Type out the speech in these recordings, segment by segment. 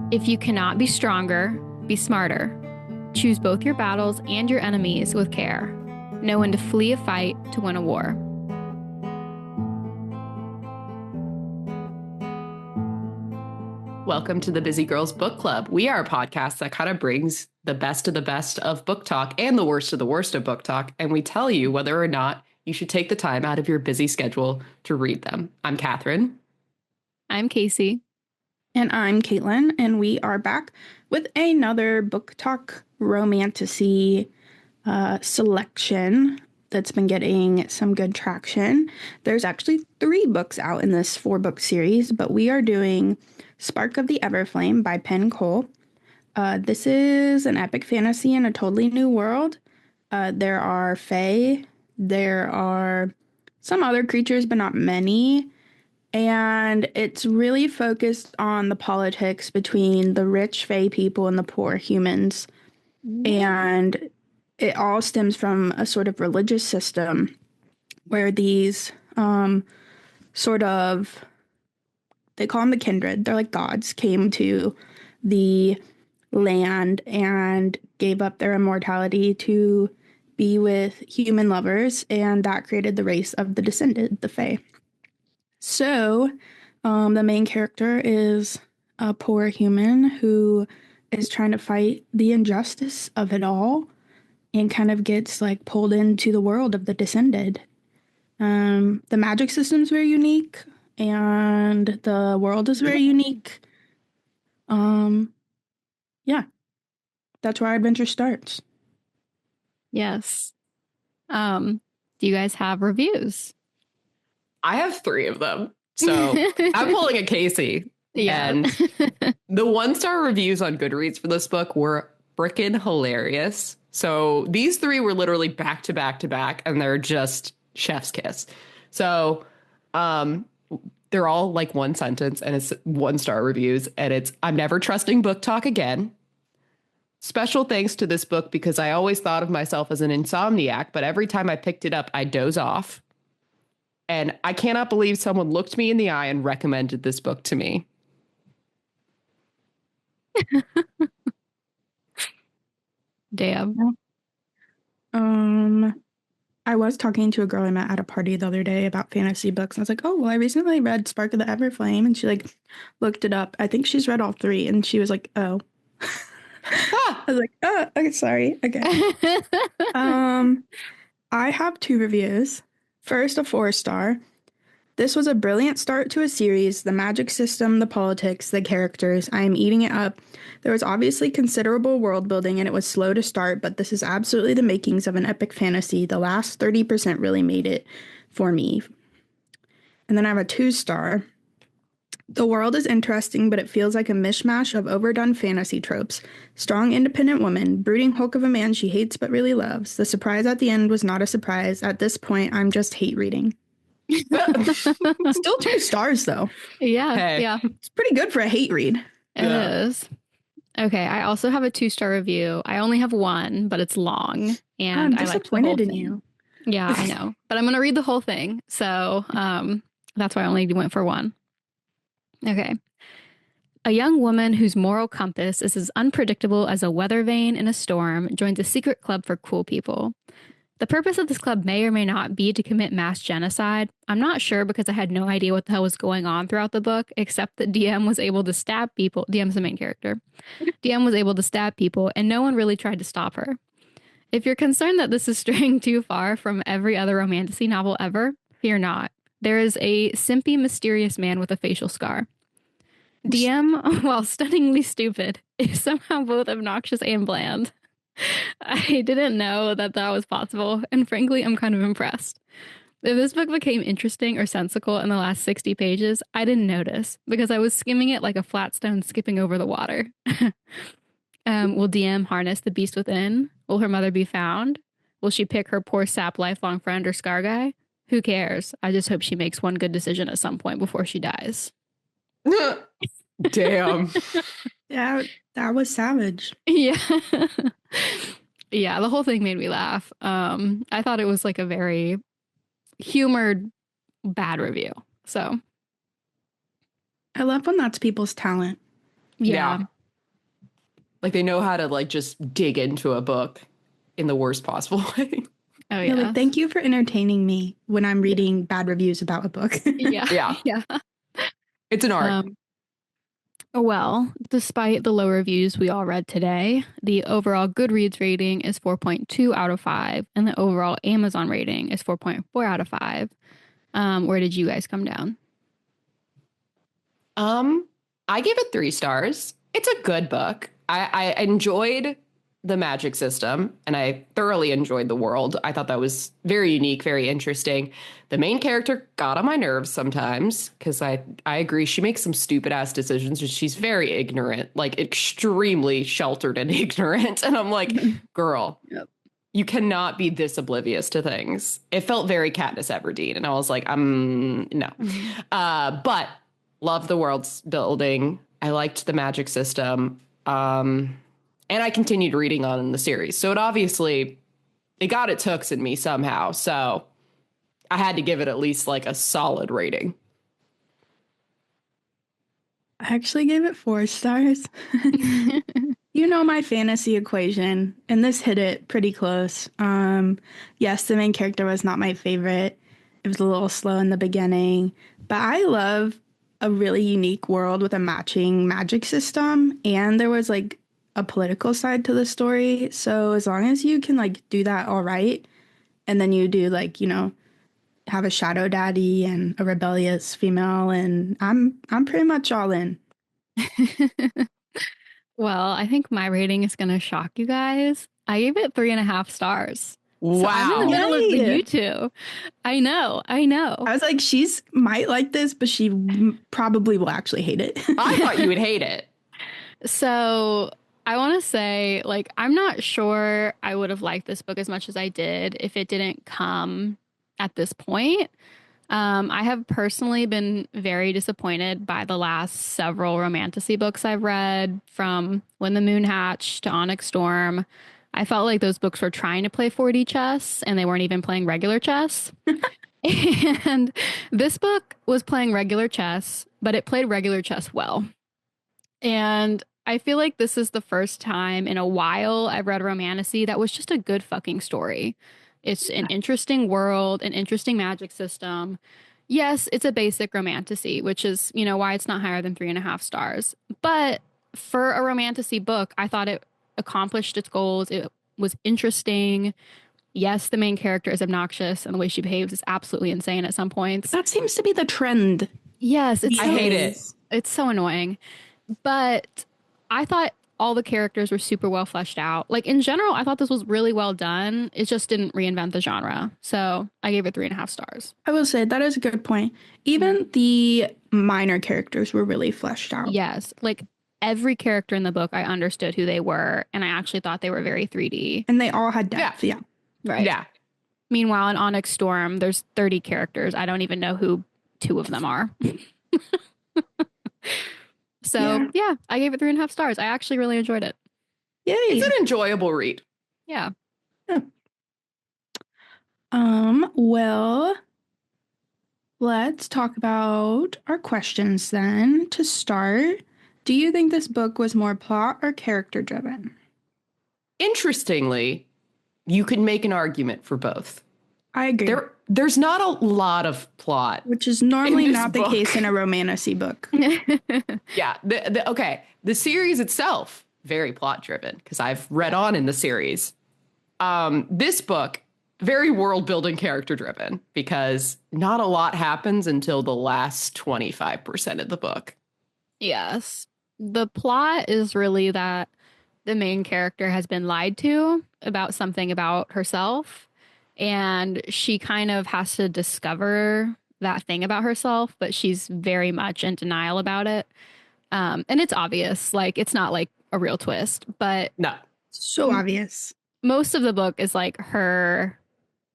If you cannot be stronger, be smarter. Choose both your battles and your enemies with care. Know when to flee a fight to win a war. Welcome to the Busy Girls Book Club. We are a podcast that kind of brings the best of book talk and the worst of book talk, and we tell you whether or not you should take the time out of your busy schedule to read them. I'm Catherine. I'm Casey. And I'm Caitlin, and we are back with another book talk romantasy selection that's been getting some good traction. There's actually 3 books out in this 4-book series, but we are doing Spark of the Everflame by Penn Cole. This is an epic fantasy in a totally new world. There are fae, there are some other creatures, but not many. And it's really focused on the politics between the rich fae people and the poor humans. And it all stems from a sort of religious system where these sort of, they call them the Kindred, they're like gods, came to the land and gave up their immortality to be with human lovers, and that created the race of the Descended, the fae. So, the main character is a poor human who is trying to fight the injustice of it all and kind of gets like pulled into the world of the Descended. The magic system is very unique and the world is very unique. Yeah, that's where our adventure starts. Yes. Do you guys have reviews? I have 3 of them. So I'm pulling a Casey. Yeah. And the 1-star reviews on Goodreads for this book were frickin' hilarious. So these 3 were literally back to back to back, and they're just chef's kiss. So they're all like one sentence, and it's 1-star reviews. And it's, I'm never trusting book talk again. Special thanks to this book because I always thought of myself as an insomniac, but every time I picked it up, I doze off. And I cannot believe someone looked me in the eye and recommended this book to me. Damn. I was talking to a girl I met at a party the other day about fantasy books. And I was like, oh, well, I recently read Spark of the Everflame. And she like looked it up. I think she's read all 3. And she was like, oh. I was like, oh, okay, sorry. Okay. I have 2 reviews. First, a 4-star. This was a brilliant start to a series. The magic system, the politics, the characters. I am eating it up. There was obviously considerable world building and it was slow to start, but this is absolutely the makings of an epic fantasy. The last 30% really made it for me. And then I have a 2-star. The world is interesting, but it feels like a mishmash of overdone fantasy tropes. Strong, independent woman, brooding hulk of a man she hates but really loves. The surprise at the end was not a surprise. At this point, I'm just hate reading. Still 2 stars, though. Yeah, Hey. yeah. It's pretty good for a hate read. It is. Okay, I also have a 2-star review. I only have 1, but it's long. And I'm I liked the whole disappointed in thing. you. Yeah, I know. But I'm going to read the whole thing. So that's why I only went for 1. Okay. A young woman whose moral compass is as unpredictable as a weather vane in a storm joins a secret club for cool people. The purpose of this club may or may not be to commit mass genocide. I'm not sure because I had no idea what the hell was going on throughout the book, except that DM was able to stab people. DM's the main character. DM was able to stab people, and no one really tried to stop her. If you're concerned that this is straying too far from every other romantasy novel ever, fear not. There is a simpy, mysterious man with a facial scar. DM, while stunningly stupid, is somehow both obnoxious and bland. I didn't know that was possible, and frankly, I'm kind of impressed. If this book became interesting or sensical in the last 60 pages, I didn't notice, because I was skimming it like a flat stone skipping over the water. Will DM harness the beast within? Will her mother be found? Will she pick her poor sap lifelong friend or scar guy? Who cares? I just hope she makes one good decision at some point before she dies. Damn. Yeah, that was savage. Yeah. Yeah, the whole thing made me laugh. I thought it was like a very humored bad review. So I love when that's people's talent. yeah. Like they know how to like just dig into a book in the worst possible way. Oh They're like, yes. thank you for entertaining me when I'm reading bad reviews about a book. Yeah. Yeah, Yeah. it's an art. Um, well, despite the low reviews we all read today, the overall Goodreads rating is 4.2 out of 5, and the overall Amazon rating is 4.4 out of 5. Where did you guys come down? Um, I gave it 3 stars. It's a good book. I enjoyed the magic system and I thoroughly enjoyed the world. I thought that was very unique, very interesting. The main character got on my nerves sometimes because I agree she makes some stupid ass decisions and she's very ignorant, like extremely sheltered and ignorant. And I'm like, girl, Yep. you cannot be this oblivious to things. It felt very Katniss Everdeen, and I was like, no. Mhm. But love the world's building. I liked the magic system. And I continued reading on in the series. So it got its hooks in me somehow. So I had to give it at least like a solid rating. I actually gave it 4 stars. You know my fantasy equation, and this hit it pretty close. Yes, the main character was not my favorite. It was a little slow in the beginning, but I love a really unique world with a matching magic system, and there was like a political side to the story. So as long as you can like do that all right, and then you do like, have a shadow daddy and a rebellious female, and I'm pretty much all in. Well, I think my rating is going to shock you guys. I gave it 3.5 stars. So I'm in the Wow. middle of the Yay! you two. I know. I know. I was like, she's might like this, but she probably will actually hate it. I thought you would hate it. So I want to say, like, I'm not sure I would have liked this book as much as I did if it didn't come at this point. I have personally been very disappointed by the last several romantasy books I've read, from When the Moon Hatched to Onyx Storm. I felt like those books were trying to play 4D chess and they weren't even playing regular chess. And this book was playing regular chess, but it played regular chess well. And I feel like this is the first time in a while I've read a romantasy that was just a good fucking story. It's an interesting world, an interesting magic system. Yes, it's a basic romantasy, which is, why it's not higher than 3.5 stars. But for a romantasy book, I thought it accomplished its goals. It was interesting. Yes, the main character is obnoxious and the way she behaves is absolutely insane at some points. That seems to be the trend. Yes, it's I hate it. it's so annoying. But I thought all the characters were super well fleshed out. Like in general, I thought this was really well done. It just didn't reinvent the genre. So I gave it 3.5 stars. I will say that is a good point. Even the minor characters were really fleshed out. Yes, like every character in the book, I understood who they were, and I actually thought they were very 3D. And they all had depth. Yeah. Right. Yeah. Meanwhile, in Onyx Storm, there's 30 characters. I don't even know who 2 of them are. So yeah, I gave it 3.5 stars. I actually really enjoyed it. Yay. It's an enjoyable read. Yeah. Well, let's talk about our questions then. To start, do you think this book was more plot or character driven? Interestingly, you could make an argument for both. I agree. There's not a lot of plot. Which is normally in this not the book. case in a romantasy book. Yeah. The series itself, very plot driven because I've read on in the series. This book, very world building, character driven because not a lot happens until the last 25% of the book. Yes. The plot is really that the main character has been lied to about something about herself, and she kind of has to discover that thing about herself, but she's very much in denial about it. And it's obvious, like it's not like a real twist, but No. So obvious. most of the book is like her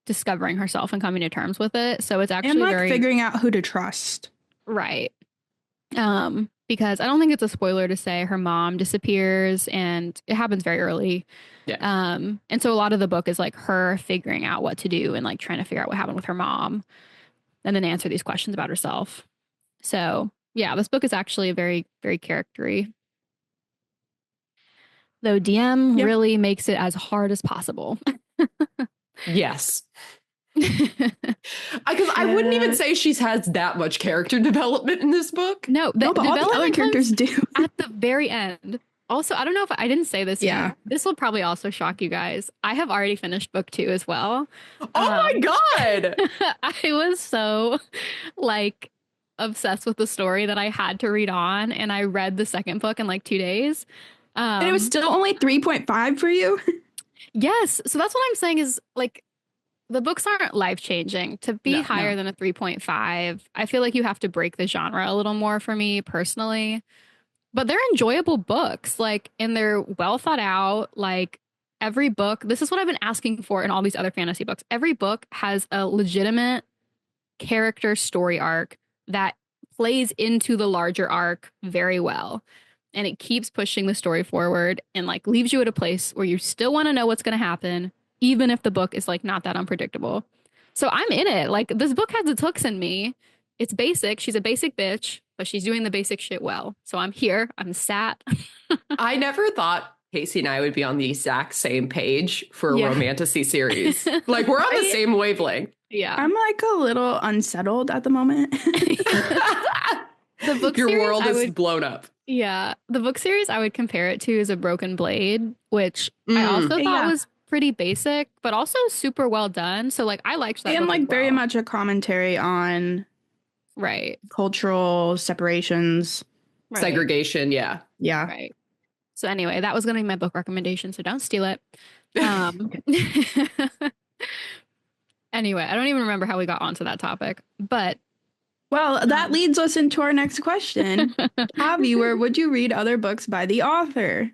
discovering herself and coming to terms with it. So it's And actually like very figuring out who to trust. right. Because I don't think it's a spoiler to say her mom disappears and it happens very early. Yeah. And so a lot of the book is like her figuring out what to do and like trying to figure out what happened with her mom and then answer these questions about herself. So yeah, this book is actually a very, very charactery. though DM Yep. really makes it as hard as possible. Yes. Because I wouldn't even say she's has that much character development in this book. No, the No, but all the other development characters comes do. at the very end. Also, I don't know if I didn't say this Yeah. yet. This will probably also shock you guys. I have already finished book 2 as well. Oh my God. I was so like obsessed with the story that I had to read on, and I read the second book in like 2 days. And it was still only 3.5 for you? Yes, so that's what I'm saying is like the books aren't life changing. To be No. higher than a 3.5, I feel like you have to break the genre a little more for me personally. But they're enjoyable books, like, and they're well thought out. Like, every book, this is what I've been asking for in all these other fantasy books. Every book has a legitimate character story arc that plays into the larger arc very well. And it keeps pushing the story forward and like leaves you at a place where you still want to know what's going to happen, even if the book is like not that unpredictable. So I'm in it. Like, this book has its hooks in me. It's basic. She's a basic bitch, but she's doing the basic shit well. So I'm here. I'm sat. I never thought Casey and I would be on the exact same page for a Yeah. romantasy series. Like, we're on the same wavelength. Yeah. I'm like a little unsettled at the moment. The book Your series, world I is would, blown up. yeah, the book series I would compare it to is A Broken Blade, which I also thought Yeah. was pretty basic, but also super well done. So like I liked that And book as like very well. much a commentary on Right. cultural separations. Right. Segregation, yeah. Yeah. Right. So anyway, that was going to be my book recommendation, so don't steal it. Anyway, I don't even remember how we got onto that topic, but Well, that leads us into our next question. Viewer, would you read other books by the author?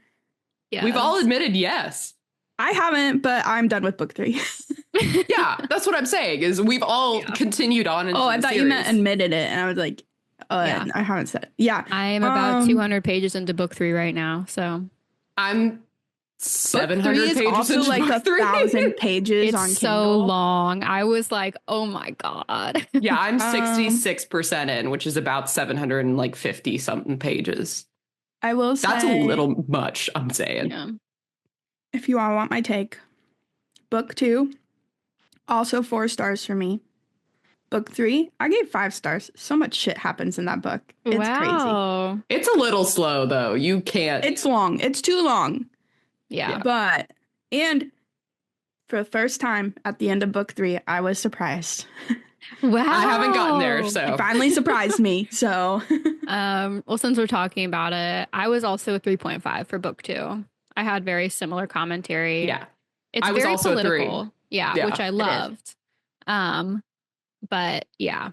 yeah, We've all admitted yes. I haven't, but I'm done with book 3. Yeah, that's what I'm saying, is we've all continued on into Oh, I the thought you meant series. admitted it, and I was like, Yeah. I haven't said it. Yeah. I am about 200 pages into book 3 right now, so I'm Book 700 3 is pages also into like book 3. 1,000 pages on it's so Kindle. long. I was like, oh my God. Yeah, I'm 66% in, which is about 750 something pages. I will say, That's a little much, I'm saying. Yeah. if you all want my take, book 2, also 4 stars for me. Book 3, I gave 5 stars. So much shit happens in that book. It's crazy. Wow. It's a little slow, though. You can't. It's long. It's too long. Yeah. But, and for the first time at the end of book 3, I was surprised. Wow. I haven't gotten there, so. It finally surprised me. So, Well, since we're talking about it, I was also a 3.5 for book 2. I had very similar commentary. Yeah. It's I was very also a 3. political. Yeah, which I it is. loved. But yeah.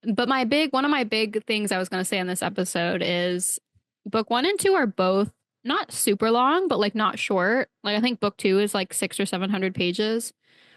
But one of my big things I was going to say on this episode is book 1 and 2 are both not super long, but like not short. Like I think book 2 is like 600 or 700 pages.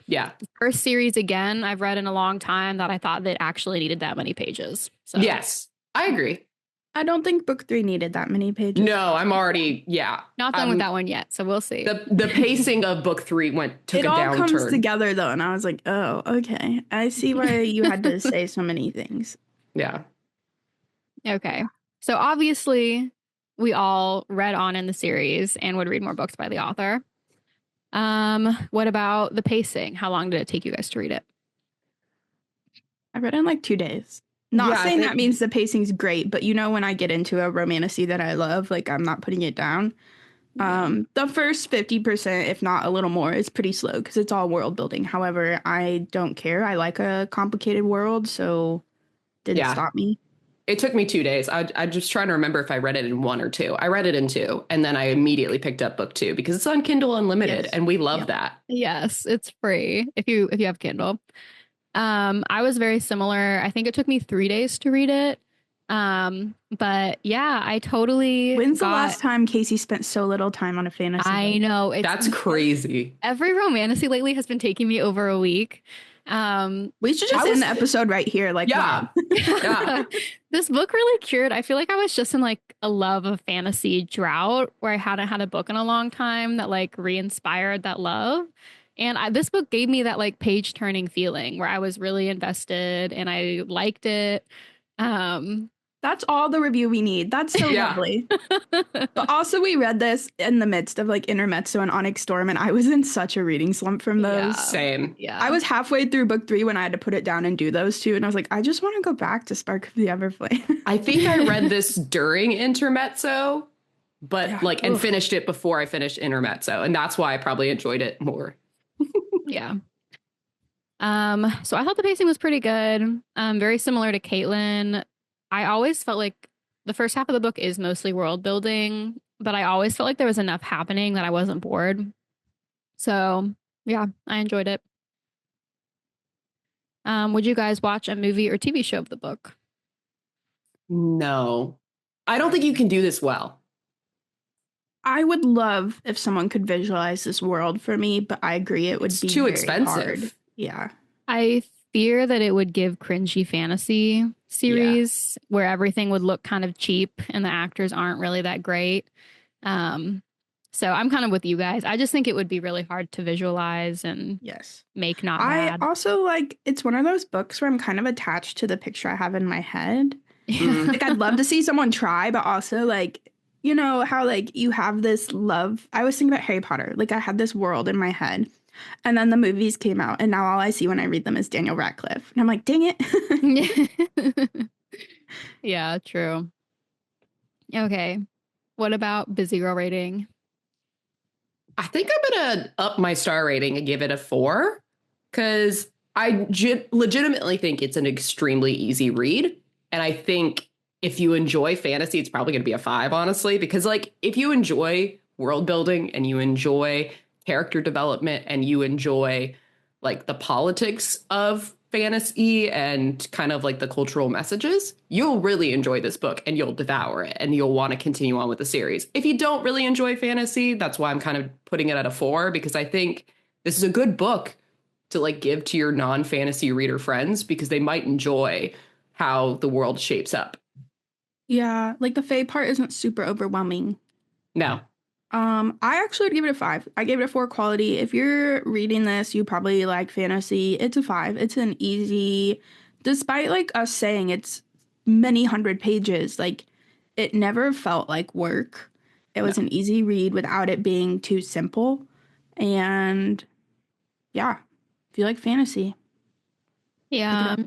Yeah. The first series, again, I've read in a long time that I thought that actually needed that many pages. So Yes, I agree. I don't think book 3 needed that many pages. No, I'm already, yeah. not done with that one yet. So we'll see. The pacing of book 3 took It a all downturn. comes together though, and I was like, oh, okay. I see why you had to say so many things. Yeah. Okay. So obviously, we all read on in the series and would read more books by the author. What about the pacing? How long did it take you guys to read it? I read it in like 2 days. Not Yeah, I saying that think- means the pacing's great, but you know, when I get into a romantasy that I love, like I'm not putting it down. The first 50%, if not a little more, is pretty slow because it's all world building. However, I don't care. I like a complicated world, so didn't Yeah. stop me. It took me 2 days. I'm just trying to remember if I read it in 1 or 2. I read it in 2, and then I immediately picked up book 2 because it's on Kindle Unlimited, Yes. and we love Yep. that. Yes, it's free if you have Kindle. I was very similar. I think it took me 3 days to read it. But yeah, I totally When's the got, last time Casey spent so little time on a fantasy I book? know That's crazy. every romantasy lately has been taking me over a week. We should just I was- end the episode right here. Like, Yeah. wow. Yeah. This book really cured. I feel like I was just in like a love of fantasy drought where I hadn't had a book in a long time that like re-inspired that love. And this book gave me that like page turning feeling where I was really invested and I liked it. That's all the review we need. That's so Yeah. lovely. But also, we read this in the midst of like Intermezzo and Onyx Storm, and I was in such a reading slump from those. Yeah. Same. I Yeah. was halfway through book 3 when I had to put it down and do those two, and I was like, I just want to go back to Spark of the Everflame. I think I read this during Intermezzo, but Yeah. like, and Ugh. finished it before I finished Intermezzo. And that's why I probably enjoyed it more. Yeah. So I thought the pacing was pretty good. Very similar to Caitlin. I always felt like the first half of the book is mostly world building, but I always felt like there was enough happening that I wasn't bored. So yeah, I enjoyed it. Would you guys watch a movie or TV show of the book? No, I don't think you can do this well. I would love if someone could visualize this world for me, but I agree it would It's be too very expensive. hard. Yeah. I fear that it would give cringy fantasy series where everything would look kind of cheap and the actors aren't really that great. Um, so I'm kind of with you guys. I just think it would be really hard to visualize and Yes. make not I bad. also like it's one of those books where I'm kind of attached to the picture I have in my head. Mm. Like I'd love to see someone try, but also like you know how like you have this love. I was thinking about Harry Potter. Like I had this world in my head. And then the movies came out and now all I see when I read them is Daniel Radcliffe. And I'm like, "Dang it." Yeah, true. Okay. What about Busy Girl rating? I think I'm going to up my star rating and give it a 4 because I legitimately think it's an extremely easy read. And I think if you enjoy fantasy, it's probably going to be a 5, honestly, because like if you enjoy world building and you enjoy character development and you enjoy like the politics of fantasy and kind of like the cultural messages, you'll really enjoy this book and you'll devour it and you'll want to continue on with the series. If you don't really enjoy fantasy, that's why I'm kind of putting it at a 4 because I think this is a good book to like give to your non-fantasy reader friends because they might enjoy how the world shapes up. Yeah, like the Fae part isn't super overwhelming. No. I actually would give it a 5. I gave it a 4 quality. If you're reading this, you probably like fantasy. It's a 5. It's an easy, despite like us saying it's many hundred pages, like it never felt like work. It No. was an easy read without it being too simple. And yeah, if you like fantasy, pick it Yeah. up.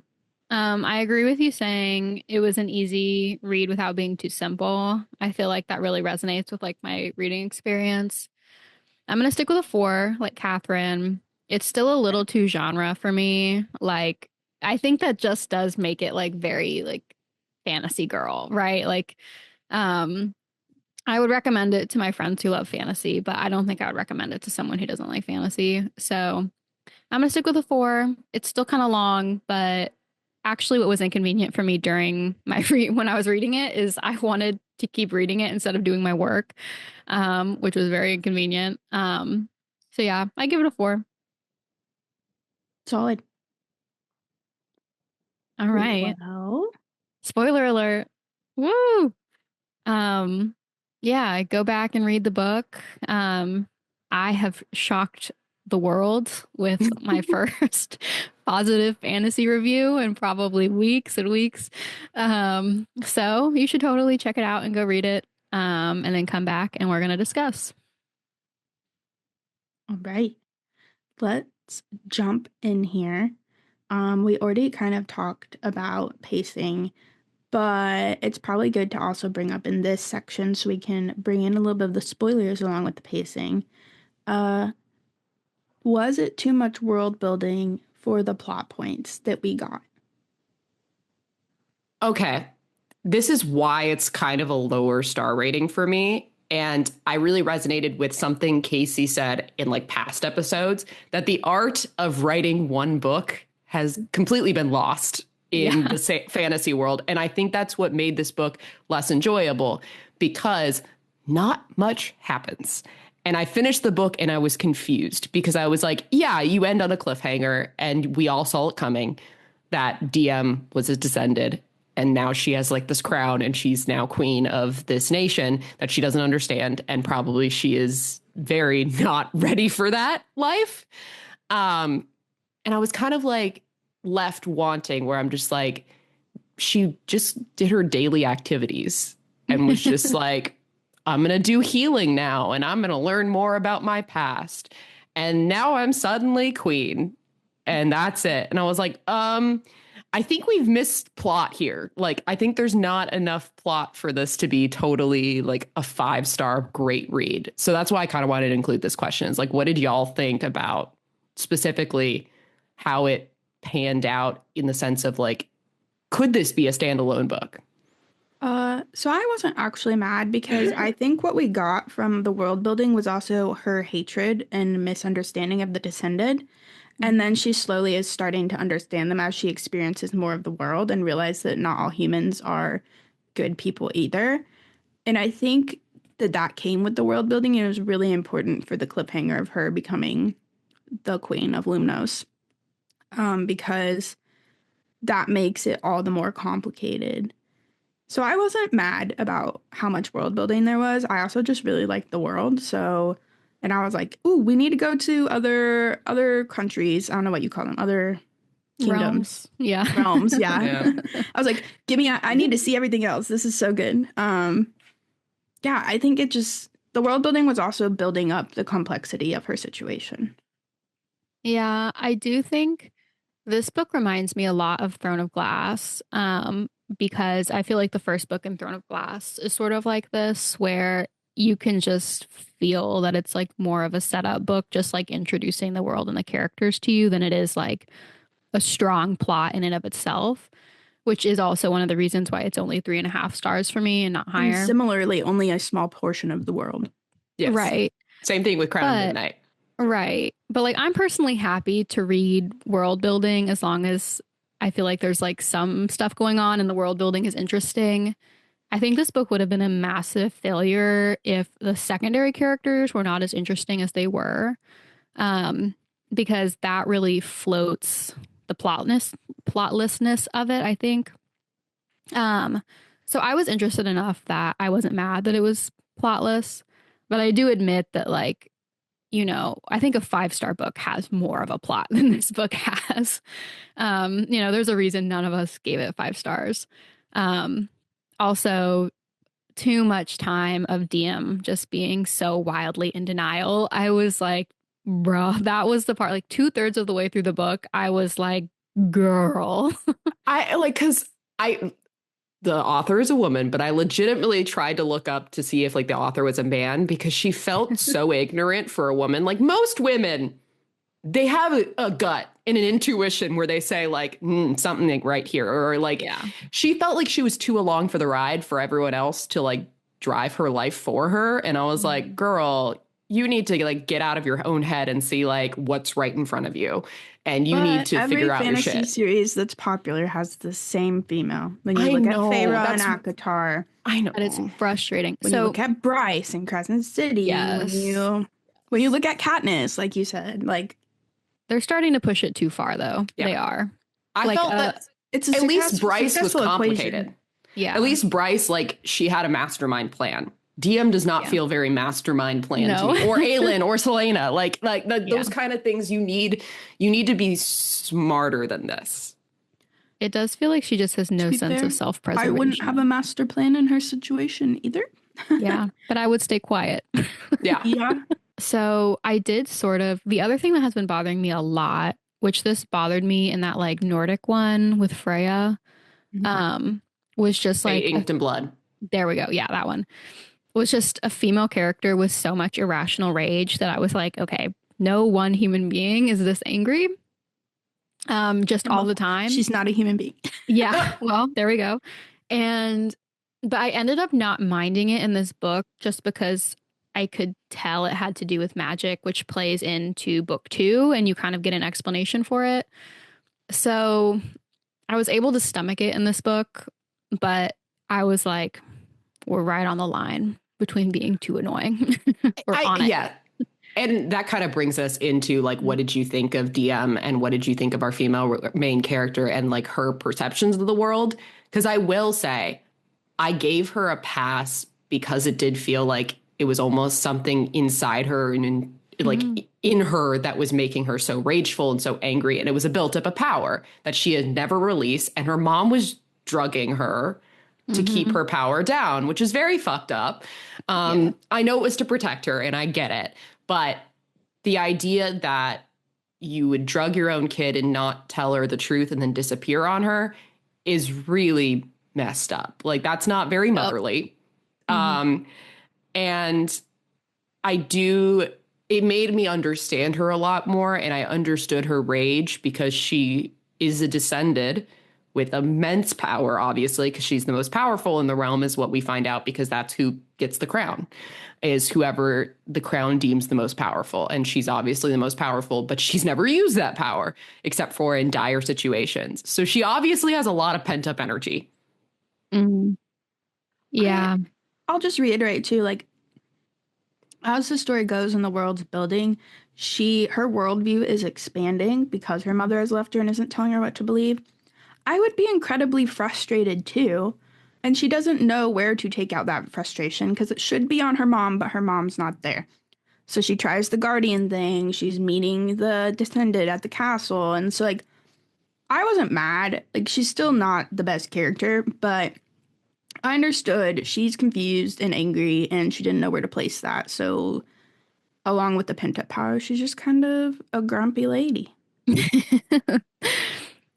I agree with you saying it was an easy read without being too simple. I feel like that really resonates with like my reading experience. I'm gonna stick with a 4, like Catherine. It's still a little too genre for me. Like, I think that just does make it like very like fantasy girl, right? Like, um, I would recommend it to my friends who love fantasy, but I don't think I would recommend it to someone who doesn't like fantasy. So I'm gonna stick with a 4. It's still kind of long, but actually, what was inconvenient for me during my when I was reading it is I wanted to keep reading it instead of doing my work, which was very inconvenient. So yeah, I give it a 4. Solid. All right. Well, Spoiler alert. Woo. Um, yeah, go back and read the book. I have shocked the world with my first positive fantasy review in probably weeks and weeks. So you should totally check it out and go read it. And then come back and we're gonna discuss. all right. Let's jump in here. We already kind of talked about pacing, but it's probably good to also bring up in this section so we can bring in a little bit of the spoilers along with the pacing. Uh, was it too much world building for the plot points that we got? Okay. This is why it's kind of a lower star rating for me. And I really resonated with something Casey said in like past episodes that the art of writing one book has completely been lost in Yeah. the fantasy world. And I think that's what made this book less enjoyable because not much happens. And I finished the book and I was confused because I was like, yeah, you end on a cliffhanger and we all saw it coming that DM was a descended and now she has like this crown and she's now queen of this nation that she doesn't understand and probably she is very not ready for that life. And I was kind of like left wanting where I'm just like she just did her daily activities and was just like, I'm going to do healing now and I'm going to learn more about my past. And now I'm suddenly queen. And that's it. And I was like, I think we've missed plot here. Like, I think there's not enough plot for this to be totally like a 5-star great read. So that's why I kind of wanted to include this question is like, what did y'all think about specifically how it panned out in the sense of like, could this be a standalone book? So I wasn't actually mad because I think what we got from the world building was also her hatred and misunderstanding of the Descended. And then she slowly is starting to understand them as she experiences more of the world and realize that not all humans are good people either. And I think that that came with the world building. And it was really important for the cliffhanger of her becoming the queen of Lumnos, because that makes it all the more complicated. So I wasn't mad about how much world building there was. I also just really liked the world. So, and I was like, ooh, we need to go to other countries. I don't know what you call them, other kingdoms. Realms, yeah. Yeah. I was like, I need to see everything else. This is so good. Yeah, I think the world building was also building up the complexity of her situation. Yeah, I do think this book reminds me a lot of Throne of Glass, because I feel like the first book in Throne of Glass is sort of like this, where you can just feel that it's like more of a setup book, just like introducing the world and the characters to you than it is like a strong plot in and of itself, which is also one of the reasons why it's only 3.5 stars for me and not And higher. similarly, only a small portion of the world. Yes. Right. Same thing with Crown of Midnight. Right. But like I'm personally happy to read world building as long as I feel like there's like some stuff going on and the world building is interesting. I think this book would have been a massive failure if the secondary characters were not as interesting as they were. Because that really floats the plotlessness of it, I think. So I was interested enough that I wasn't mad that it was plotless, but I do admit that like, I think a 5-star book has more of a plot than this book has. There's a reason none of us gave it 5 stars. Also, too much time of DM just being so wildly in denial. I was like, bro, that was the part, like 2/3 of the way through the book. I was like, girl. The author is a woman, but I legitimately tried to look up to see if like the author was a man because she felt so ignorant for a woman. Like most women, they have a gut and an intuition where they say like something ain't right here, or like she felt like she was too along for the ride for everyone else to like drive her life for her. And I was like, girl, you need to like get out of your own head and see like what's right in front of you. And you need to figure out your shit. Every fantasy series that's popular has the same female. When you look at Feyre and ACOTAR. I know. But it's frustrating. When you look at Bryce and Crescent City. Yes. When you look at Katniss, like you said, like. They're starting to push it too far, though. Yeah. They are. I felt that it's at least Bryce was complicated. Equation. Yeah. At least Bryce, like, she had a mastermind plan. DM does not feel very mastermind plan to me. Or Aelin or Selena. Those kind of things you need to be smarter than this. It does feel like she just has no sense of self-preservation. I wouldn't have a master plan in her situation either. Yeah, but I would stay quiet. Yeah. Yeah. So I did the other thing that has been bothering me a lot, which this bothered me in that like Nordic one with Freya, was just like Inked in Blood. There we go. Yeah, that one. Was just a female character with so much irrational rage that I was like, okay, no one human being is this angry. Just all the time. She's not a human being. Yeah. Well, there we go. But I ended up not minding it in this book just because I could tell it had to do with magic, which plays into book 2, and you kind of get an explanation for it. So I was able to stomach it in this book, but I was like, we're right on the line between being too annoying. Yeah. And that kind of brings us into like, what did you think of DM and what did you think of our female main character and like her perceptions of the world? Because I will say I gave her a pass because it did feel like it was almost something inside her and in her that was making her so rageful and so angry. And it was a built up of power that she had never released. And her mom was drugging her to keep her power down, which is very fucked up. I know it was to protect her, and I get it. But the idea that you would drug your own kid and not tell her the truth and then disappear on her is really messed up. Like, that's not very motherly. And it made me understand her a lot more, and I understood her rage because she is a descended with immense power, obviously, because she's the most powerful in the realm, is what we find out, because that's who gets the crown, is whoever the crown deems the most powerful. And she's obviously the most powerful, but she's never used that power except for in dire situations. So she obviously has a lot of pent up energy. Yeah. I'll just reiterate too, like, as the story goes and the world's building, her worldview is expanding because her mother has left her and isn't telling her what to believe. I would be incredibly frustrated too. And she doesn't know where to take out that frustration because it should be on her mom, but her mom's not there. So she tries the guardian thing. She's meeting the descendant at the castle. And so, like, I wasn't mad. Like, she's still not the best character, but I understood she's confused and angry and she didn't know where to place that. So, along with the pent up power, she's just kind of a grumpy lady.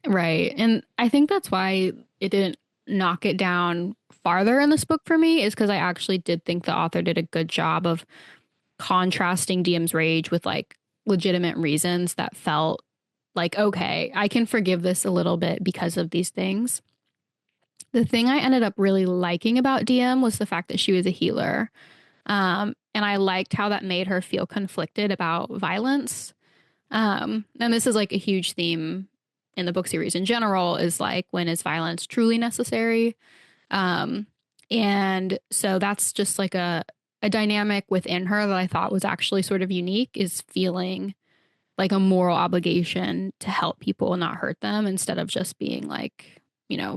Right. And I think that's why it didn't knock it down farther in this book for me, is because I actually did think the author did a good job of contrasting Diem's rage with like legitimate reasons that felt like, okay, I can forgive this a little bit because of these things. The thing I ended up really liking about Diem was the fact that she was a healer. And I liked how that made her feel conflicted about violence. And this is like a huge theme in the book series in general, is like, when is violence truly necessary? And so that's just like a dynamic within her that I thought was actually sort of unique, is feeling like a moral obligation to help people and not hurt them, instead of just being like,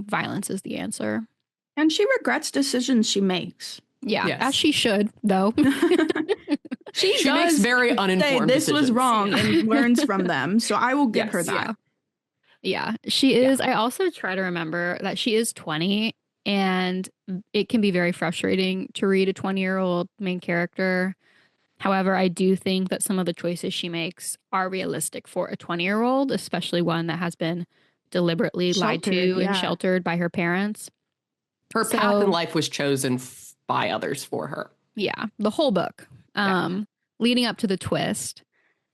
violence is the answer. And she regrets decisions she makes. Yeah, yes. As she should, though. She makes very uninformed this decisions. Was wrong and learns from them. So I will give her that. Yeah, she is. I also try to remember that she is 20, and it can be very frustrating to read a 20-year-old main character. However, I do think that some of the choices she makes are realistic for a 20-year-old, especially one that has been deliberately lied to and sheltered by her parents. Her path in life was chosen by others for her. Yeah, the whole book, leading up to the twist,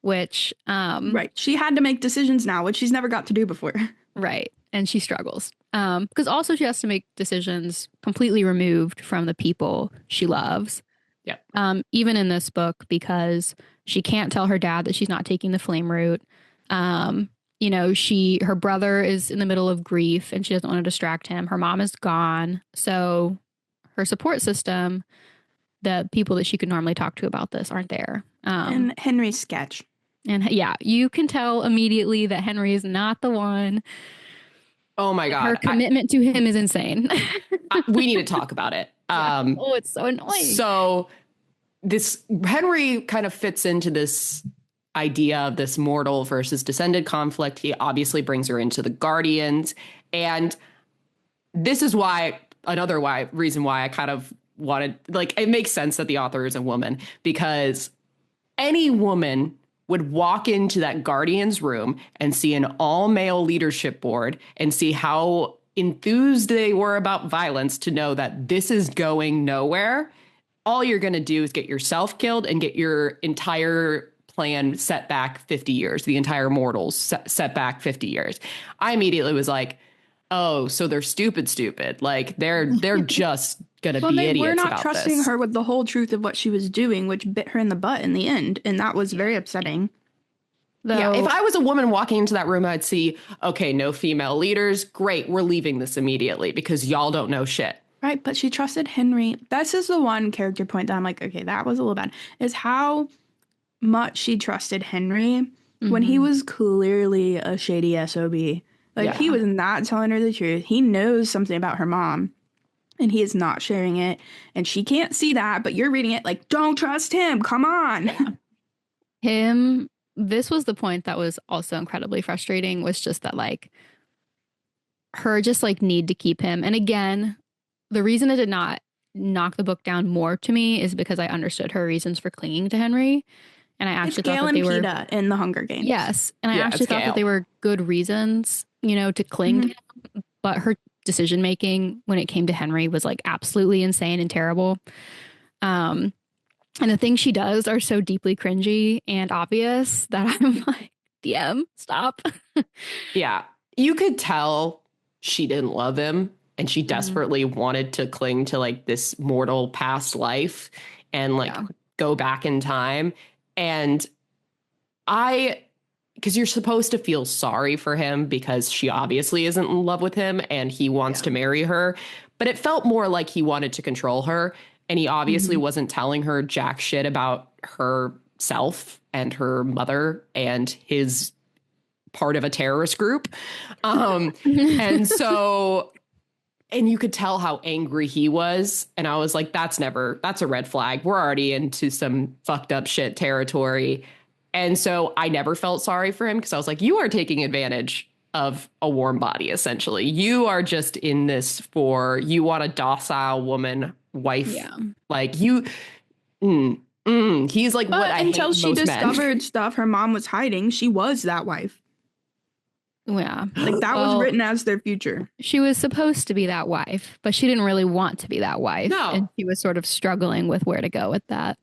which right, she had to make decisions now, which she's never got to do before. Right, and she struggles because also she has to make decisions completely removed from the people she loves. Yeah. Even in this book, because she can't tell her dad that she's not taking the flame route. Her brother is in the middle of grief and she doesn't want to distract him. Her mom is gone. So her support system, the people that she could normally talk to about this, aren't there. And Henry's sketch. And yeah, you can tell immediately that Henry is not the one. Oh my God. Her commitment to him is insane. We need to talk about it. Oh, it's so annoying. So this Henry kind of fits into this idea of this mortal versus descended conflict. He obviously brings her into the Guardians. And this is reason why I kind of wanted, like, it makes sense that the author is a woman, because any woman would walk into that Guardians room and see an all-male leadership board and see how enthused they were about violence to know that this is going nowhere. All you're going to do is get yourself killed and get your entire plan set back 50 years, the entire mortals set back 50 years. I immediately was like, oh, so they're stupid. Like, they're just going to be idiots about this. We're not trusting her with the whole truth of what she was doing, which bit her in the butt in the end. And that was very upsetting. Yeah, if I was a woman walking into that room, I'd see, okay, no female leaders. Great, we're leaving this immediately because y'all don't know shit. Right, but she trusted Henry. This is the one character point that I'm like, okay, that was a little bad, is how much she trusted Henry when he was clearly a shady SOB. Like, he was not telling her the truth. He knows something about her mom, and he is not sharing it. And she can't see that, but you're reading it like, don't trust him. Come on. This was the point that was also incredibly frustrating, was just that, like, her just like need to keep him. And again, the reason it did not knock the book down more to me is because I understood her reasons for clinging to Henry. And I It's actually thought Gale that and they were, Peeta in the Hunger Games. yes. And I Yeah, actually it's thought that Gale. they were good reasons, you know, to cling to Mhm. him. But her decision making when it came to Henry was like absolutely insane and terrible. Um, and the things she does are so deeply cringy and obvious that I'm like, DM, stop. Yeah. You could tell she didn't love him and she Mhm. desperately wanted to cling to like this mortal past life and like Yeah. go back in time. And I, because you're supposed to feel sorry for him because she obviously isn't in love with him and he wants Yeah. to marry her. But it felt more like he wanted to control her. And he obviously Mhm. wasn't telling her jack shit about herself and her mother and his part of a terrorist group. Um, and so, and you could tell how angry he was. And I was like, that's a red flag. We're already into some fucked up shit territory. And so I never felt sorry for him because I was like, you are taking advantage of a warm body, essentially. You are just in this for, you want a docile woman, wife. Yeah. Like he's like what But I hate until in she most men. discovered stuff her mom was hiding, she was that wife. Yeah. Like that was Well, written as their future. she was supposed to be that wife, but she didn't really want to be that wife. No. And she was sort of struggling with where to go with that.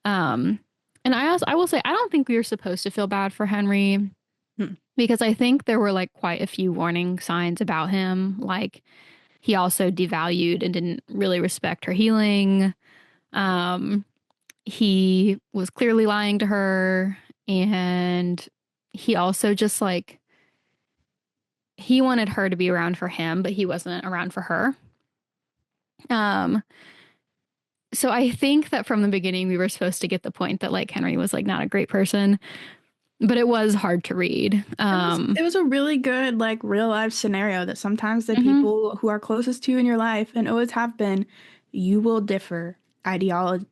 Um, and I will say, I don't think we were supposed to feel bad for Henry Hmm. because I think there were like quite a few warning signs about him. Like he also devalued and didn't really respect her healing. Um, he was clearly lying to her, and he also just like he wanted her to be around for him, but he wasn't around for her. Um, so I think that from the beginning we were supposed to get the point that like Henry was like not a great person, but it was hard to read. It was a really good like real life scenario that sometimes the Mhm. people who are closest to you in your life and always have been, you will differ ideologically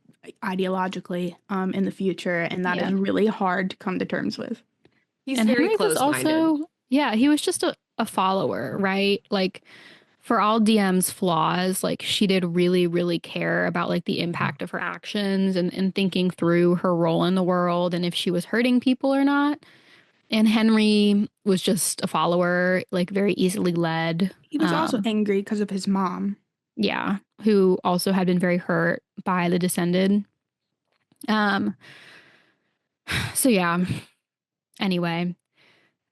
in the future, and that Yeah. is really hard to come to terms with. He's And very Henry was close-minded. also, yeah, he was just a follower, right? Like for all DM's flaws, like she did really, really care about like the impact of her actions and thinking through her role in the world and if she was hurting people or not. And Henry was just a follower, like very easily led. He was also angry because of his mom. Yeah, who also had been very hurt by the Descended. Um, so yeah, anyway,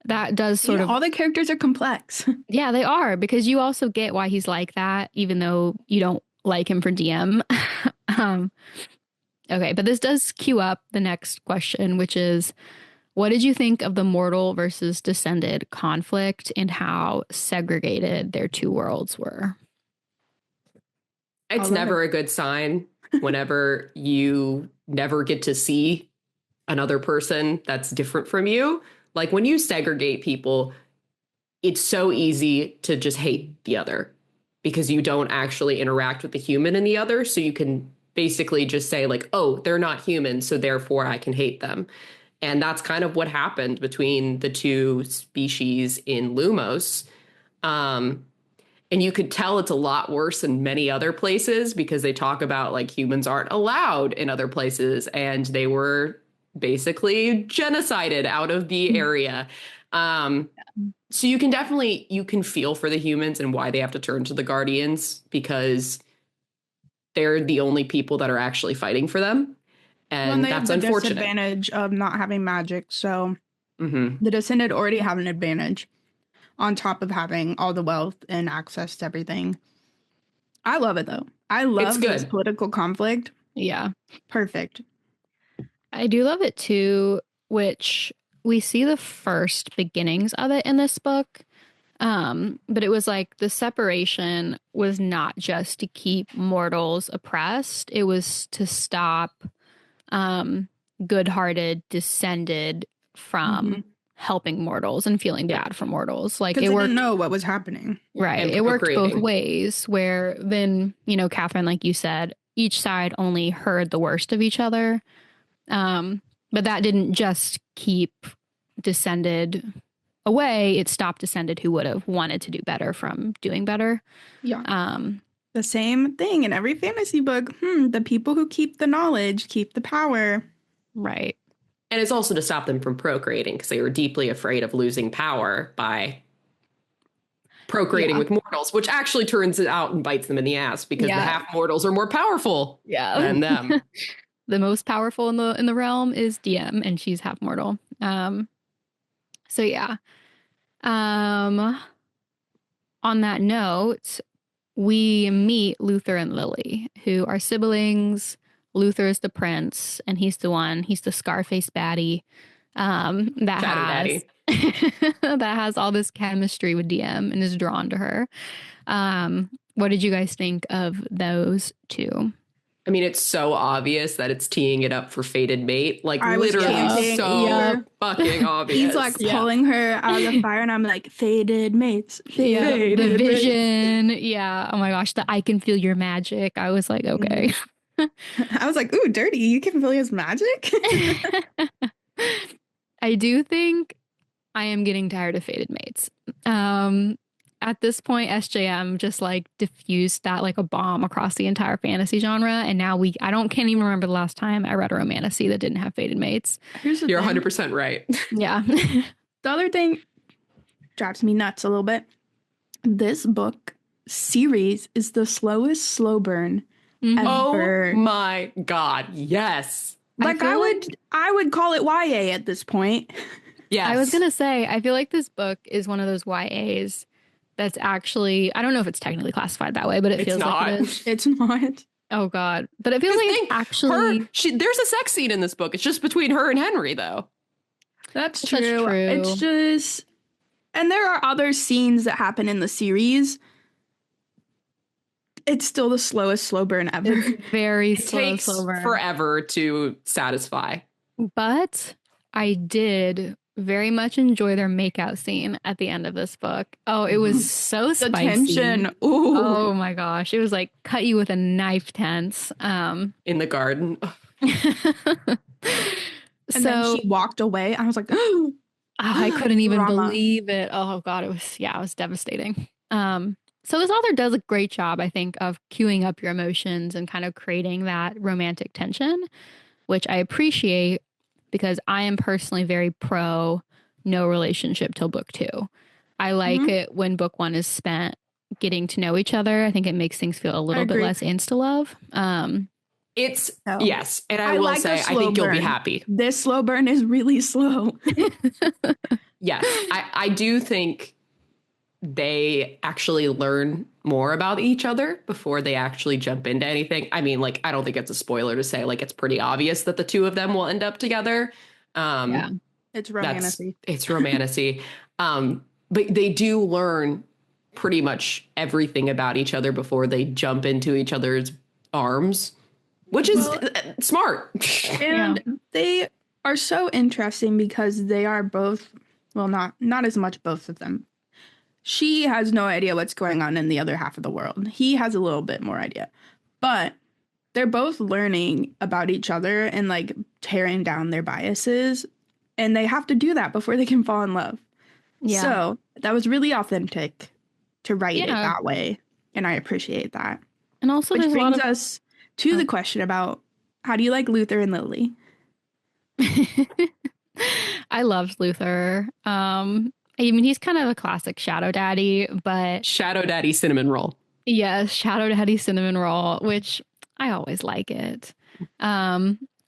that does See, sort of, all the characters are complex. yeah, they are because you also get why he's like that, even though you don't like him for DM. um, okay, but this does cue up the next question, which is what did you think of the mortal versus descended conflict and how segregated their two worlds were? It's All of it. never a good sign whenever you never get to see another person that's different from you. Like when you segregate people, it's so easy to just hate the other because you don't actually interact with the human in the other. So you can basically just say, like, oh, they're not human, so therefore I can hate them. And that's kind of what happened between the two species in Lumos. Um, and you could tell it's a lot worse in many other places because they talk about like humans aren't allowed in other places and they were basically genocided out of the area. Um, so you can definitely you can feel for the humans and why they have to turn to the Guardians because they're the only people that are actually fighting for them. Well, and And they have that's the unfortunate. disadvantage of not having magic, so Mm-hmm. the Descended already have an advantage on top of having all the wealth and access to everything. I love it though. I It's love this good. political conflict. Yeah, Perfect. I do love it too, which we see the first beginnings of it in this book. But it was like the separation was not just to keep mortals oppressed, it was to stop um good-hearted descended from helping mortals and feeling Yeah. bad for mortals. Like Because it they didn't worked, know what was happening. right. And It worked both procreating. ways where then, you know, Catherine, like you said, each side only heard the worst of each other. Um, but that didn't just keep descended away, it stopped Descended who would have wanted to do better from doing better. Yeah. Um, The same thing in every fantasy book. The people who keep the knowledge keep the power. right. And it's also to stop them from procreating because they were deeply afraid of losing power by procreating Yeah. with mortals, which actually turns it out and bites them in the ass because the Yeah. half mortals are more powerful than them. The most powerful in the realm is DM, and she's half mortal. So yeah. On that note, we meet Luther and Lily, who are siblings. Luther is the prince, and he's the Scarface baddie, that Shadow has Daddy. that has all this chemistry with DM and is drawn to her. What did you guys think of those two? I mean, it's so obvious that it's teeing it up for Fated Mate. Like, I was literally camping. so Yeah. fucking obvious. He's like pulling her out of the fire, and I'm like, fated mates. Yeah, Fated the mates. vision. Yeah. Oh my gosh, the I can feel your magic. I was like, okay. I was like, ooh, dirty. You can feel his magic? I do think I am getting tired of Fated Mates. At this point, SJM just like diffused that like a bomb across the entire fantasy genre, and now I don't can't even remember the last time I read a romantasy that didn't have Fated Mates. Here's the You're thing. 100% right. Yeah. The other thing drives me nuts a little bit. This book series is the slowest slow burn ever. Oh my God. Yes. Like I would call it YA at this point. Yes. I was gonna say, I feel like this book is one of those YAs that's actually, I don't know if it's technically classified that way, but it It's feels not. like it is. It's not. Oh God. But it feels like it's actually There's a sex scene in this book. It's just between her and Henry, though. That's That's true. true. It's just, and there are other scenes that happen in the series. It's still the slowest slow burn ever. it's very It takes slow burn. forever to satisfy. But I did very much enjoy their makeout scene at the end of this book. Oh, it was so The spicy. tension. Ooh. Oh my gosh. It was like cut you with a knife tense. In the garden. And then she walked away. I was like, I couldn't even Drama. believe it. Oh God, it was devastating. So this author does a great job, I think, of queuing up your emotions and kind of creating that romantic tension, which I appreciate because I am personally very pro no relationship till book 2. I like it when book 1 is spent getting to know each other. I think it makes things feel a little bit less insta love. Yes. And I will like say, a I slow think you'll be burn. happy. This slow burn is really slow. Yes. I do think they actually learn more about each other before they actually jump into anything. I mean, like, I don't think it's a spoiler to say, like, it's pretty obvious that the two of them will end up together. Yeah. It's romantasy. It's romantasy. But they do learn pretty much everything about each other before they jump into each other's arms, which is smart. And they are so interesting because they are both, well, not as much both of them. She has no idea what's going on in the other half of the world. He has a little bit more idea. But they're both learning about each other and like tearing down their biases. And they have to do that before they can fall in love. Yeah. So that was really authentic to write it Yeah. that way. And I appreciate that. And also, Which there's a lot brings of us to the question about how do you like Luther and Lily? I loved Luther. I mean, he's kind of a classic shadow daddy, but Shadow Daddy cinnamon roll. yes, shadow daddy cinnamon roll, which I always like it.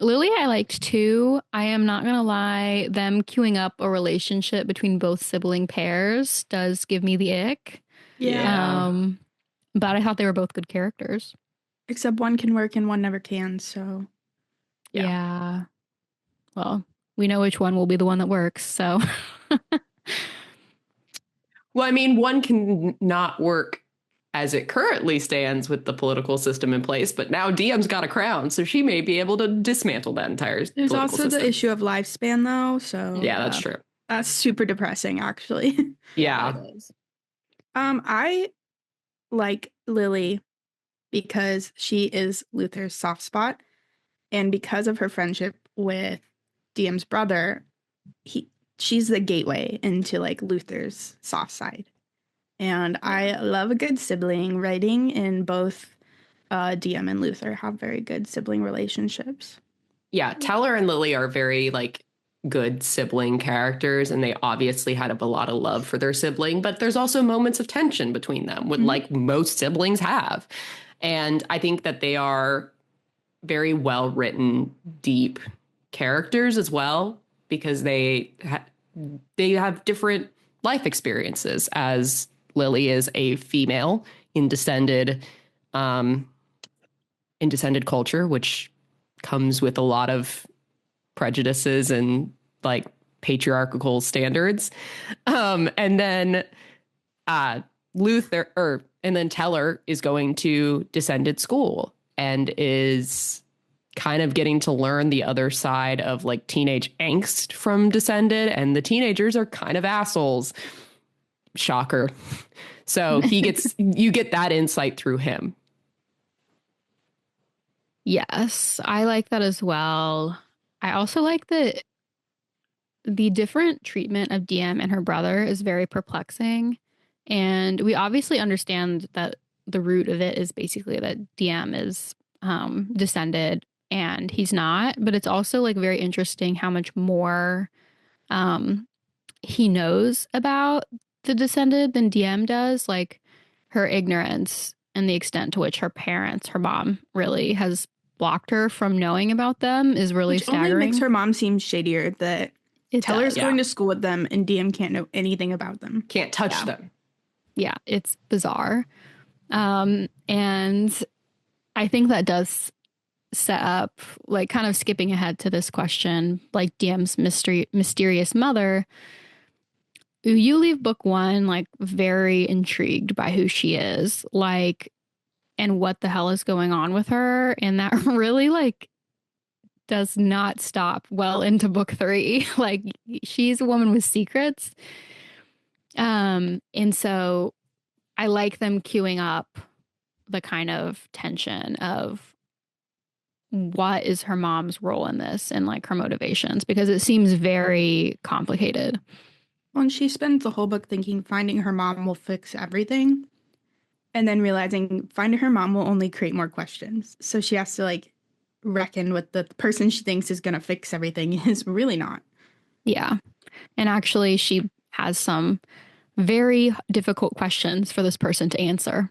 Lily, I liked too. I am not gonna lie, them queuing up a relationship between both sibling pairs does give me the ick. Yeah. But I thought they were both good characters. Except one can work and one never can, so. Yeah. Well, we know which one will be the one that works, so. Well, I mean, one can not work as it currently stands with the political system in place, but now DM's got a crown, so she may be able to dismantle that entire There's political also system. the issue of lifespan, though, so. Yeah, that's true. That's super depressing, actually. Yeah. It is. I like Lily because she is Luther's soft spot, and because of her friendship with DM's brother, she's the gateway into like Luther's soft side. And Yeah. I love a good sibling writing, and both DM and Luther have very good sibling relationships. Yeah, Teller and Lily are very like good sibling characters, and they obviously had a lot of love for their sibling, but there's also moments of tension between them, with Mhm. like most siblings have. And I think that they are very well written, deep characters as well, because they have different life experiences. As Lily is a female in um, descended culture, which comes with a lot of prejudices and like patriarchal standards. And then uh, and then Teller is going to descended school and is kind of getting to learn the other side of like teenage angst from descended. And the teenagers are kind of assholes. Shocker. So you get that insight through him. Yes, I like that as well. I also like that the different treatment of DM and her brother is very perplexing. And we obviously understand that the root of it is basically that DM is descended and he's not. But it's also like very interesting how much more um, he knows about the descended than DM does. Like her ignorance and the extent to which her parents, her mom, really has blocked her from knowing about them is really Which only makes staggering. her mom seem shadier that It Teller's does. Yeah. going to school with them and DM can't know anything about them. Can't touch Yeah. them. Yeah, it's bizarre. And I think that does set up, like, kind of skipping ahead to this question, like DM's mysterious mother. You leave book one, like, very intrigued by who she is, like, and what the hell is going on with her. And that really, like, does not stop well into book three. Like, she's a woman with secrets. And so I like them queuing up the kind of tension of what is her mom's role in this and like her motivations because it seems very complicated. Well, and she spends the whole book thinking finding her mom will fix everything, and then realizing finding her mom will only create more questions. So she has to like reckon with the person she thinks is going to fix everything is really not. Yeah. And actually, she has some very difficult questions for this person to answer.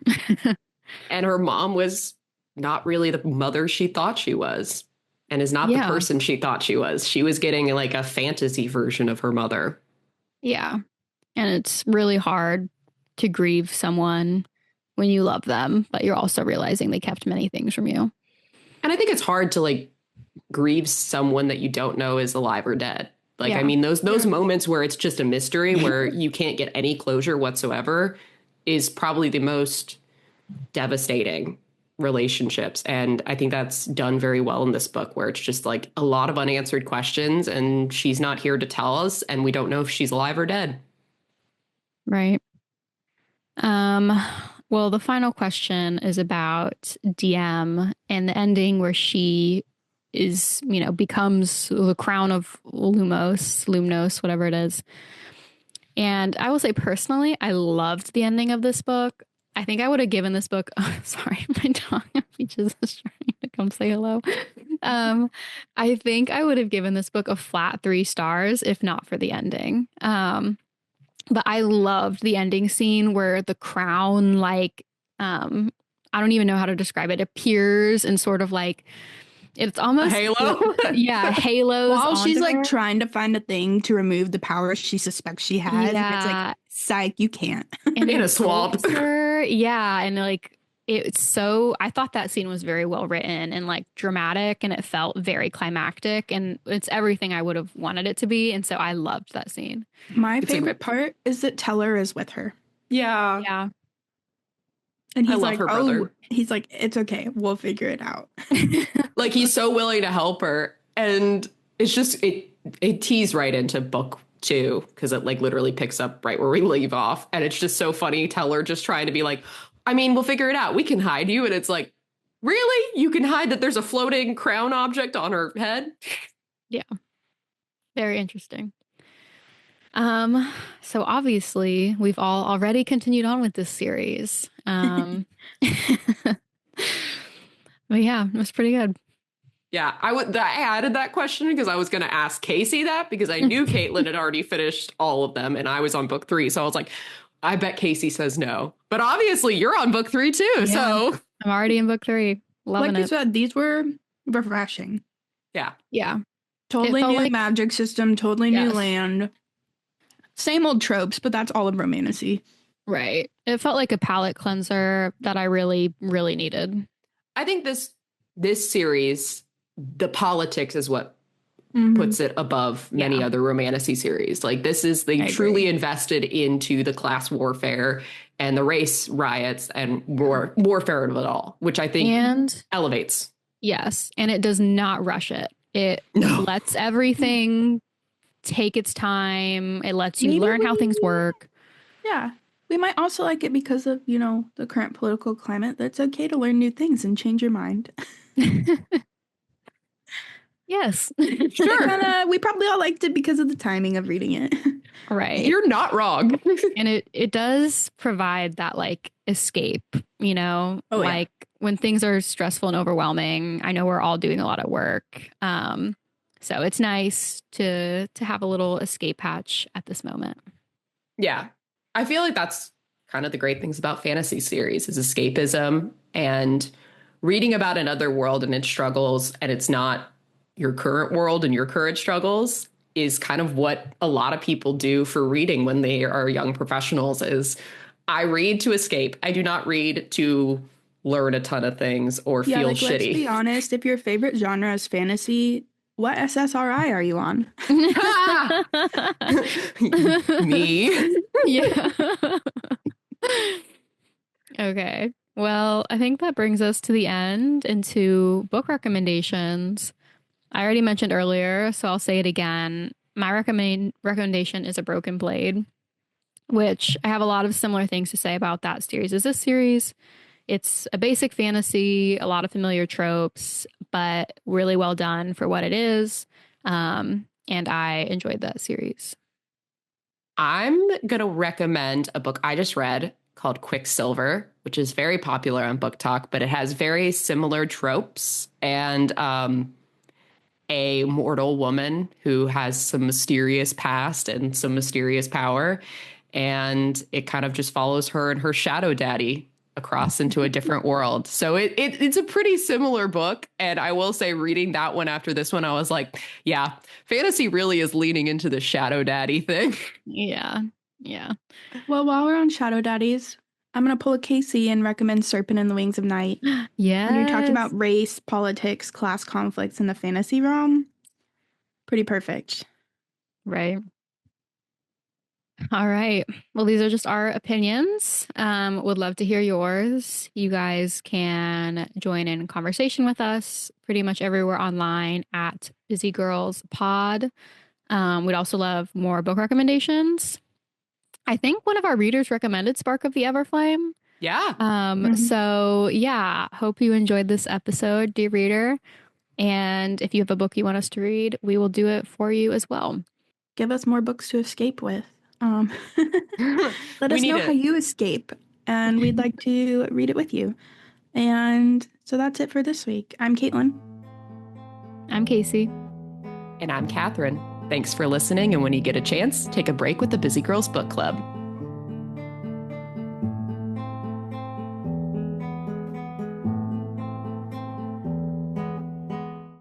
And her mom was not really the mother she thought she was, and is not the Yeah. person she thought she was. She was getting like a fantasy version of her mother. Yeah. And it's really hard to grieve someone when you love them, but you're also realizing they kept many things from you. And I think it's hard to like grieve someone that you don't know is alive or dead. Like, Yeah. I mean, those moments where it's just a mystery, where you can't get any closure whatsoever, is probably the most devastating relationships. And I think that's done very well in this book, where it's just like a lot of unanswered questions, and she's not here to tell us, and we don't know if she's alive or dead. Right. Well, the final question is about DM and the ending where she is, becomes the crown of Lumnos, whatever it is. And I will say personally, I loved the ending of this book. I think I would have given this book, oh, sorry, my dog Peaches is trying to come say hello. I think I would have given this book a flat 3 stars if not for the ending. But I loved the ending scene where the crown, like, I don't even know how to describe it, appears and sort of like, it's A almost, halo? yeah, halos. While she's onto like her. trying to find a thing to remove the power she suspects she has, and it's Yeah. like, psych, you can't. And In it a swamp. pokes her. Yeah. And like, it's so, I thought that scene was very well written and like dramatic and it felt very climactic and it's everything I would have wanted it to be. And so I loved that scene. My It's a favorite part is that Teller is with her. Yeah. Yeah. And I he's love like, her oh, brother. he's like, it's okay. We'll figure it out. Like, he's so willing to help her. And it's just, it tees right into book two, because it like literally picks up right where we leave off. And it's just so funny. Teller just trying to be like, I mean, we'll figure it out. We can hide you. And it's like, really? You can hide that there's a floating crown object on her head? Yeah. Very interesting. So obviously we've all already continued on with this series. But yeah, it was pretty good. Yeah, I added that question because I was going to ask Casey that because I knew Caitlin had already finished all of them and I was on book 3. So I was like, I bet Casey says no. But obviously you're on book 3 too. Yeah. So I'm already in book 3. Loving Like you it. said, these were refreshing. yeah. Yeah. Totally felt new like- magic system, totally new Yes. land. Same old tropes, but that's all of Romantasy. Right. It felt like a palate cleanser that I really, really needed. I think this series, the politics is what puts it above many Yeah. other romantasy series. Like this is they I truly agree. invested into the class warfare and the race riots and warfare of it all, which I think And elevates. yes, and it does not rush it. It No. lets everything take its time. It lets you Maybe learn how things work. Yeah. We might also like it because of, the current political climate. That's okay to learn new things and change your mind. Yes. Sure. We probably all liked it because of the timing of reading it. Right. You're not wrong. And it does provide that like escape, Oh, yeah. like when things are stressful and overwhelming. I know we're all doing a lot of work. So it's nice to have a little escape hatch at this moment. Yeah. I feel like that's kind of the great things about fantasy series is escapism and reading about another world and its struggles, and it's not your current world and your current struggles is kind of what a lot of people do for reading when they are young professionals is I read to escape. I do not read to learn a ton of things or feel Let's be shitty. honest. If your favorite genre is fantasy, what SSRI are you on? Me. Yeah. Okay. Well, I think that brings us to the end into book recommendations. I already mentioned earlier, so I'll say it again. My recommendation is A Broken Blade, which I have a lot of similar things to say about that series. Is this series? It's a basic fantasy, a lot of familiar tropes, but really well done for what it is. And I enjoyed that series. I'm going to recommend a book I just read called Quicksilver, which is very popular on Book Talk, but it has very similar tropes and a mortal woman who has some mysterious past and some mysterious power. And it kind of just follows her and her shadow daddy across into a different world. So it's a pretty similar book. And I will say reading that one after this one, I was like, yeah, fantasy really is leaning into the shadow daddy thing. Yeah. Yeah. Well, while we're on Shadow Daddies, I'm going to pull a Casey and recommend Serpent in the Wings of Night. Yeah. When you're talking about race, politics, class conflicts in the fantasy realm, pretty perfect. Right. All right. Well, these are just our opinions. Would love to hear yours. You guys can join in conversation with us pretty much everywhere online at Busy Girls Pod. We'd also love more book recommendations. I think one of our readers recommended Spark of the Everflame. Yeah. So yeah, hope you enjoyed this episode, dear reader. And if you have a book you want us to read, we will do it for you as well. Give us more books to escape with. Let We us need know it. how you escape, and we'd like to read it with you. And so that's it for this week. I'm Caitlin. I'm Casey. And I'm Catherine. Thanks for listening. And when you get a chance, take a break with the Busy Girls Book Club.